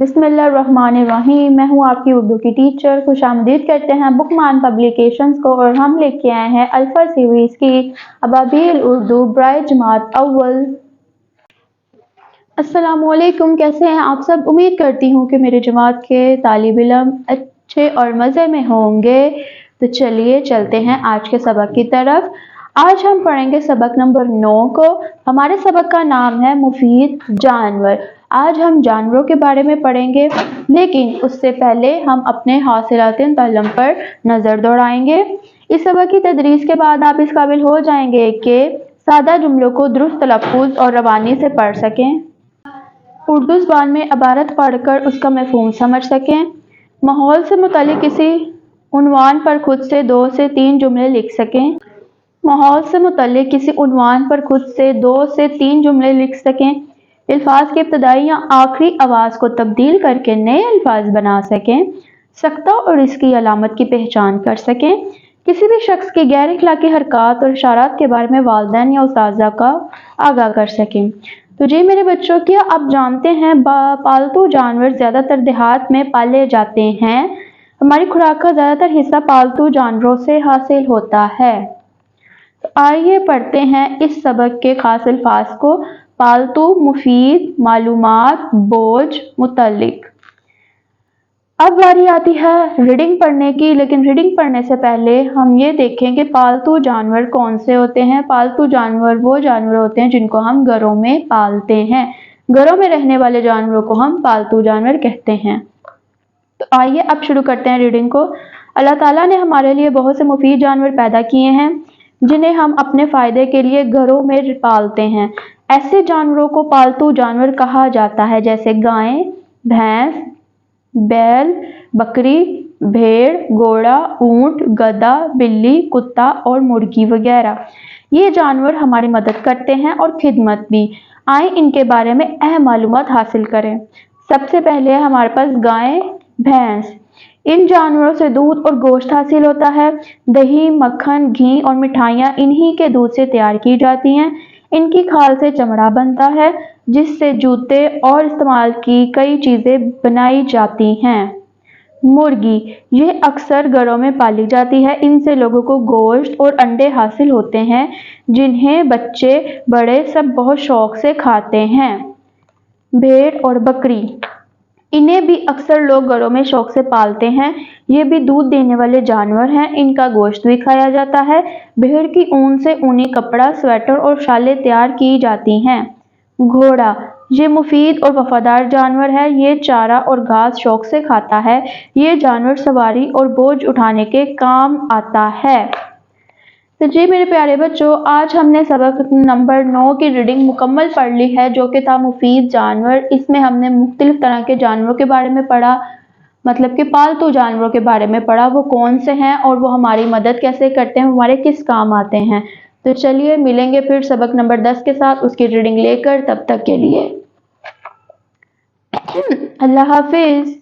बिस्मिल्लाहिर्रहमानिर्रहीम। मैं हूँ आपकी उर्दू की टीचर। खुशामदीद करते हैं बुकमान पब्लिकेशंस को, और हम लेके आए हैं अल्फा सीरीज की अबाबिल उर्दू बराए जमात अव्वल। अस्सलामुअलैकुम, कैसे हैं आप सब? उम्मीद करती हूँ कि मेरे जमात के तालिब इल्म अच्छे और मज़े में होंगे। तो चलिए चलते हैं आज के सबक की तरफ। आज हम पढ़ेंगे सबक नंबर 9 को। हमारे सबक का नाम है मुफीद जानवर। आज हम जानवरों के बारे में पढ़ेंगे, लेकिन उससे पहले हम अपने हासिलातिन ताल्लुम पर नज़र दौड़ाएंगे। इस सबक की तदरीस के बाद आप इस काबिल हो जाएंगे कि सादा जुमलों को दुरुस्त तलफ़्फ़ुज़ और रवानी से पढ़ सकें, उर्दू ज़बान में इबारत पढ़कर उसका मफ़हूम समझ सकें, माहौल से मुतालिक किसी उन्वान पर खुद से 2 से 3 जुमले लिख सकें, माहौल से मुतालिक किसी उन्वान पर खुद से 2 से 3 जुमले लिख सकें, अल्फाज के इब्तदाई या आखिरी आवाज़ को तब्दील करके नए अल्फाज बना सकें, सख्ता और इसकी अलामत की पहचान कर सकें, किसी भी शख्स की गैर अखलाकी हरकत और इशारात के बारे में वालिदैन या उस्ताज़ा का आगाह कर सकें। तो जी मेरे बच्चों, क्या आप जानते हैं पालतू जानवर ज़्यादातर देहात में पाले जाते हैं। हमारी खुराक का ज़्यादातर हिस्सा पालतू जानवरों से हासिल होता है। तो आइए पढ़ते हैं इस सबक के खास अल्फाज को। पालतू, मुफीद, मालूमात, बोझ, मुतल्लिक। अब बारी आती है रीडिंग पढ़ने की, लेकिन रीडिंग पढ़ने से पहले हम ये देखें कि पालतू जानवर कौन से होते हैं। पालतू जानवर वो जानवर होते हैं जिनको हम घरों में पालते हैं। घरों में रहने वाले जानवरों को हम पालतू जानवर कहते हैं। तो आइए अब शुरू करते हैं रीडिंग को। अल्लाह ताला ने हमारे लिए बहुत से मुफीद जानवर पैदा किए हैं, जिन्हें हम अपने फ़ायदे के लिए घरों में पालते हैं। ऐसे जानवरों को पालतू जानवर कहा जाता है, जैसे गाय, भैंस, बैल, बकरी, भेड़, घोड़ा, ऊंट, गधा, बिल्ली, कुत्ता और मुर्गी वगैरह। ये जानवर हमारी मदद करते हैं और खिदमत भी। आइए इनके बारे में अहम मालूमात हासिल करें। सबसे पहले हमारे पास गाय, भैंस। इन जानवरों से दूध और गोश्त हासिल होता है। दही, मक्खन, घी और मिठाइयाँ इन्हीं के दूध से तैयार की जाती हैं। इनकी खाल से चमड़ा बनता है, जिससे जूते और इस्तेमाल की कई चीज़ें बनाई जाती हैं। मुर्गी, यह अक्सर घरों में पाली जाती है। इनसे लोगों को गोश्त और अंडे हासिल होते हैं, जिन्हें बच्चे बड़े सब बहुत शौक से खाते हैं। भेड़ और बकरी, इन्हें भी अक्सर लोग घरों में शौक से पालते हैं। ये भी दूध देने वाले जानवर हैं। इनका गोश्त भी खाया जाता है। भेड़ की ऊन से ऊनी कपड़ा, स्वेटर और शालें तैयार की जाती हैं। घोड़ा, ये मुफीद और वफादार जानवर है। ये चारा और घास शौक से खाता है। ये जानवर सवारी और बोझ उठाने के काम आता है। तो जी मेरे प्यारे बच्चों, आज हमने सबक नंबर 9 की रीडिंग मुकम्मल पढ़ ली है, जो कि था मुफीद जानवर। इसमें हमने मुख्तलिफ तरह के जानवरों के बारे में पढ़ा, मतलब कि पालतू जानवरों के बारे में पढ़ा, वो कौन से हैं और वो हमारी मदद कैसे करते हैं, हमारे किस काम आते हैं। तो चलिए मिलेंगे फिर सबक नंबर 10 के साथ, उसकी रीडिंग लेकर। तब तक के लिए अल्लाह हाफिज।